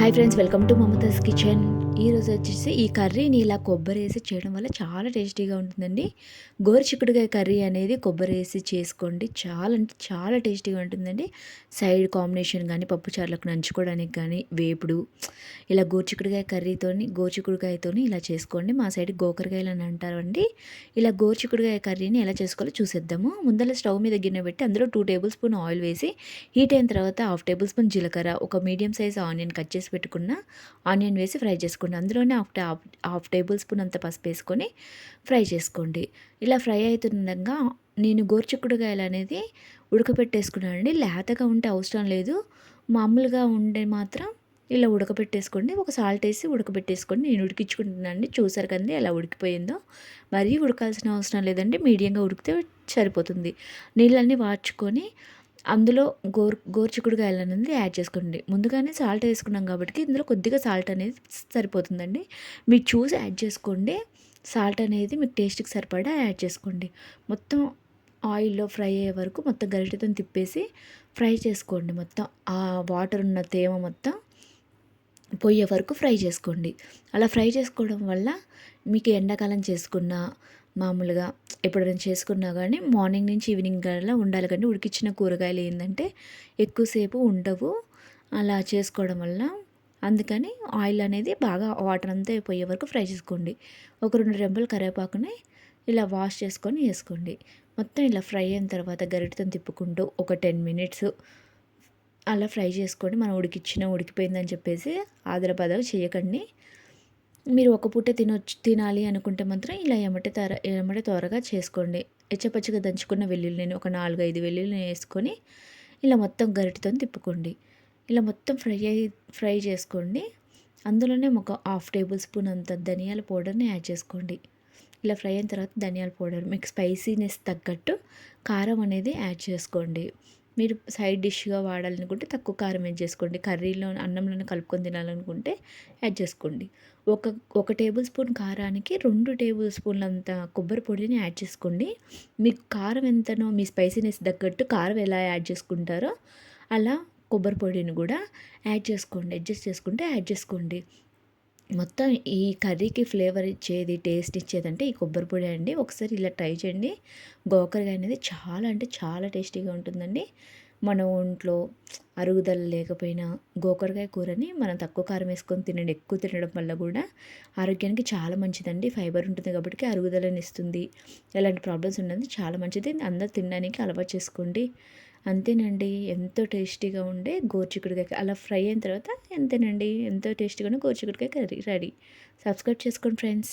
Hi friends, welcome to Mamata's kitchen. ఈరోజు వచ్చేసి ఈ కర్రీని ఇలా కొబ్బరి వేసి చేయడం వల్ల చాలా టేస్టీగా ఉంటుందండి. గోరుచిక్కుడుకాయ కర్రీ అనేది కొబ్బరి వేసి చేసుకోండి, చాలా అంటే చాలా టేస్టీగా ఉంటుందండి. సైడ్ కాంబినేషన్ కానీ పప్పుచారులకు నంచుకోవడానికి కానీ వేపుడు ఇలా గోరుచిక్కుడుకాయతోని ఇలా చేసుకోండి. మా సైడ్ గోకరకాయలు అని అంటారండి. ఇలా గోరుచిక్కుడుకాయ కర్రీని ఎలా చేసుకోవాలో చూసేద్దాము. ముందర స్టవ్ మీద గిన్నె పెట్టి అందులో 2 టేబుల్ స్పూన్ ఆయిల్ వేసి హీట్ అయిన తర్వాత 1/2 టేబుల్ స్పూన్ జీలకర్ర, ఒక మీడియం సైజ్ ఆనియన్ కట్ చేసి పెట్టుకున్న ఆనియన్ వేసి ఫ్రై చేసుకోండి. అందులోనే హాఫ్ టేబుల్ స్పూన్ అంత పసుపు వేసుకొని ఫ్రై చేసుకోండి. ఇలా ఫ్రై అవుతుండగా నేను గోరుచిక్కుడుకాయలు అనేది ఉడకపెట్టేసుకున్నానండి. లేతగా ఉంటే అవసరం లేదు, మామూలుగా ఉండే మాత్రం ఇలా ఉడకపెట్టేసుకోండి. ఒక సాల్ట్ వేసి ఉడకబెట్టేసుకోండి. నేను ఉడికించుకుంటున్నానండి. చూసారు కదండి ఎలా ఉడికిపోయిందో. మరీ ఉడకాల్సిన అవసరం లేదండి, మీడియంగా ఉడికితే సరిపోతుంది. నీళ్ళన్నీ వార్చుకొని అందులో గోరుచిక్కుడుకాయలు అనేది యాడ్ చేసుకోండి. ముందుగానే సాల్ట్ వేసుకున్నాం కాబట్టి ఇందులో కొద్దిగా సాల్ట్ అనేది సరిపోతుందండి. మీరు చూసి యాడ్ చేసుకోండి. సాల్ట్ అనేది మీకు టేస్ట్కి సరిపడా యాడ్ చేసుకోండి. మొత్తం ఆయిల్లో ఫ్రై అయ్యే వరకు మొత్తం గరిటెతో తిప్పేసి ఫ్రై చేసుకోండి. మొత్తం ఆ వాటర్ ఉన్న తేమ మొత్తం పొయ్యే వరకు ఫ్రై చేసుకోండి. అలా ఫ్రై చేసుకోవడం వల్ల మీకు ఎండాకాలం చేసుకున్న మామూలుగా ఎప్పుడైనా చేసుకున్నా కానీ మార్నింగ్ నుంచి ఈవినింగ్ కల్లా ఉండాలి. కానీ ఉడికించిన కూరగాయలు ఏంటంటే ఎక్కువసేపు ఉండవు అలా చేసుకోవడం వల్ల. అందుకని ఆయిల్ అనేది బాగా వాటర్ అంతా పోయే వరకు ఫ్రై చేసుకోండి. ఒక 2 రెమ్మలు కరివేపాకుని ఇలా వాష్ చేసుకొని వేసుకోండి. మొత్తం ఇలా ఫ్రై అయిన తర్వాత గరిటెతో తిప్పుకుంటూ ఒక 10 మినిట్స్ అలా ఫ్రై చేసుకోండి. మనం ఉడికిపోయిందని చెప్పేసి ఆదరబదలు చేయకండి. మీరు ఒక పూట తినాలి అనుకుంటే మాత్రం ఇలా ఎమ్మటే త్వరగా చేసుకోండి. ఎచ్చపచ్చగా దంచుకున్న వెల్లుల్లి నేను ఒక 4-5 వెల్లుల్లిని వేసుకొని ఇలా మొత్తం గరిటెతో తిప్పుకోండి. ఇలా మొత్తం ఫ్రై చేసుకోండి. అందులోనే ఒక 1/2 టేబుల్ స్పూన్ అంత ధనియాల పౌడర్ని యాడ్ చేసుకోండి. ఇలా ఫ్రై అయిన తర్వాత ధనియాల పౌడర్ మీకు స్పైసీనెస్ తగ్గట్టు కారం అనేది యాడ్ చేసుకోండి. మీరు సైడ్ డిష్గా వాడాలనుకుంటే తక్కువ కారం యాడ్ చేసుకోండి. కర్రీలో అన్నంలోనే కలుపుకొని తినాలనుకుంటే యాడ్ చేసుకోండి. ఒక టేబుల్ స్పూన్ కారానికి 2 టేబుల్ స్పూన్ల అంత కొబ్బరి పొడిని యాడ్ చేసుకోండి. మీకు కారం ఎంతనో మీ స్పైసీనెస్ తగ్గట్టు కారం ఎలా యాడ్ చేసుకుంటారో అలా కొబ్బరి పొడిని కూడా యాడ్ చేసుకోండి. అడ్జస్ట్ చేసుకుంటే యాడ్ చేసుకోండి. మొత్తం ఈ కర్రీకి ఫ్లేవర్ ఇచ్చేది, టేస్ట్ ఇచ్చేదంటే ఈ కొబ్బరి పొడి అండి. ఒకసారి ఇలా ట్రై చేయండి. గోకరకాయ అనేది చాలా అంటే చాలా టేస్టీగా ఉంటుందండి. మన ఒంట్లో అరుగుదల లేకపోయినా గోకరకాయ కూరని మనం తక్కువ కారం వేసుకొని తినండి. ఎక్కువ తినడం వల్ల కూడా ఆరోగ్యానికి చాలా మంచిదండి. ఫైబర్ ఉంటుంది కాబట్టి అరుగుదలని ఇస్తుంది. ఎలాంటి ప్రాబ్లమ్స్ ఉండదు, చాలా మంచిది. అందరూ తినడానికి అలవాటు చేసుకోండి. అంతేనండి, ఎంతో టేస్టీగా ఉండే గోరుచిక్కుడుకాయ అలా ఫ్రై అయిన తర్వాత అంతేనండి, ఎంతో టేస్టీగా ఉండే గోరుచిక్కుడుకాయ కర్రీ రెడీ. సబ్స్క్రైబ్ చేసుకోండి ఫ్రెండ్స్.